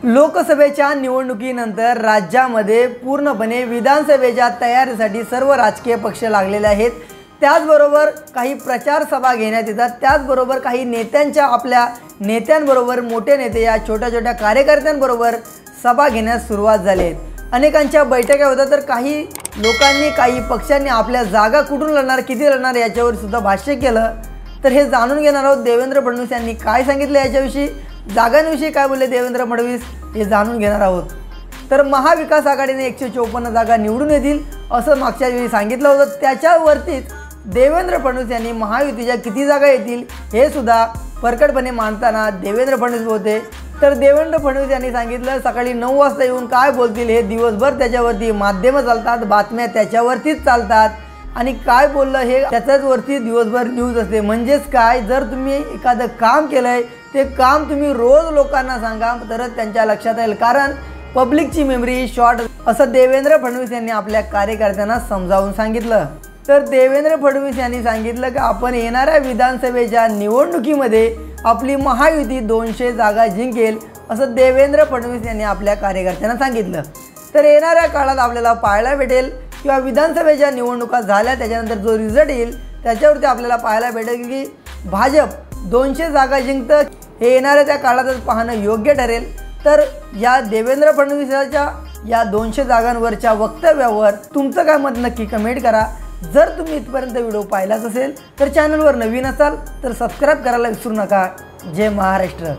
लोकसभेच्या निवडणुकीनंतर राज्यामध्ये पूर्णपणे विधानसभेच्या तयारीसाठी सर्व राजकीय पक्ष लागलेले आहेत। त्याचबरोबर काही प्रचार सभा घेण्यात येतात, त्याचबरोबर काही नेत्यांच्या आपल्या नेत्यांबरोबर मोठे नेते या छोट्या-छोट्या कार्यकर्त्यांबरोबर सभा घेण्यास सुरुवात झाली आहे। अनेकांच्या बैठका होतात, तर काही लोकांनी काही पक्षांनी आपल्या जागा कुठून लढणार, किती लढणार याच्यावर सुद्धा भाष्य केलं। तर हे जाणून घेणार आहोत देवेंद्र फडणवीस यांनी काय सांगितले याच्याविषयी, जागांविषयी काय बोलले देवेंद्र फडणवीस हे जाणून घेणार आहोत। तर महाविकास आघाडीने 154 जागा निवडून येतील असं मागच्या वेळी सांगितलं होतं, त्याच्यावरतीच देवेंद्र फडणवीस यांनी महायुतीच्या किती जागा येतील हे सुद्धा परखडपणे मांडताना देवेंद्र फडणवीस होते। तर देवेंद्र फडणवीस यांनी सांगितलं सकाळी 9 वाजता येऊन काय बोलतील हे दिवसभर त्याच्यावरती माध्यमं चालतात, बातम्या त्याच्यावरतीच चालतात आणि काय बोललं हे त्याच्यावरती दिवसभर न्यूज असते। म्हणजेच काय, जर तुम्ही एखादं काम केलंय ते काम तुम्ही रोज लोकांना सांगा तरच त्यांच्या लक्षात येईल, कारण पब्लिकची मेमरी शॉर्ट असं देवेंद्र फडणवीस यांनी आपल्या कार्यकर्त्यांना समजावून सांगितलं। तर देवेंद्र फडणवीस यांनी सांगितलं की आपण येणाऱ्या विधानसभेच्या निवडणुकीमध्ये आपली महायुती 200 जागा जिंकेल असं देवेंद्र फडणवीस यांनी आपल्या कार्यकर्त्यांना सांगितलं। तर येणाऱ्या काळात आपल्याला पाहायला भेटेल किंवा विधानसभेच्या निवडणुका झाल्या त्याच्यानंतर जो रिझल्ट येईल त्याच्यावरती आपल्याला पाहायला भेटेल की भाजप 200 जागा जिंकतं, हे येणाऱ्या त्या काळातच पाहणं योग्य ठरेल। तर या देवेंद्र फडणवीसांच्या या 200 जागांवरच्या वक्तव्यावर तुमचं काय मत नक्की कमेंट करा। जर तुम्ही इथपर्यंत व्हिडिओ पाहिलाच असेल तर चॅनलवर नवीन असाल तर सबस्क्राइब करायला विसरू नका। जय महाराष्ट्र।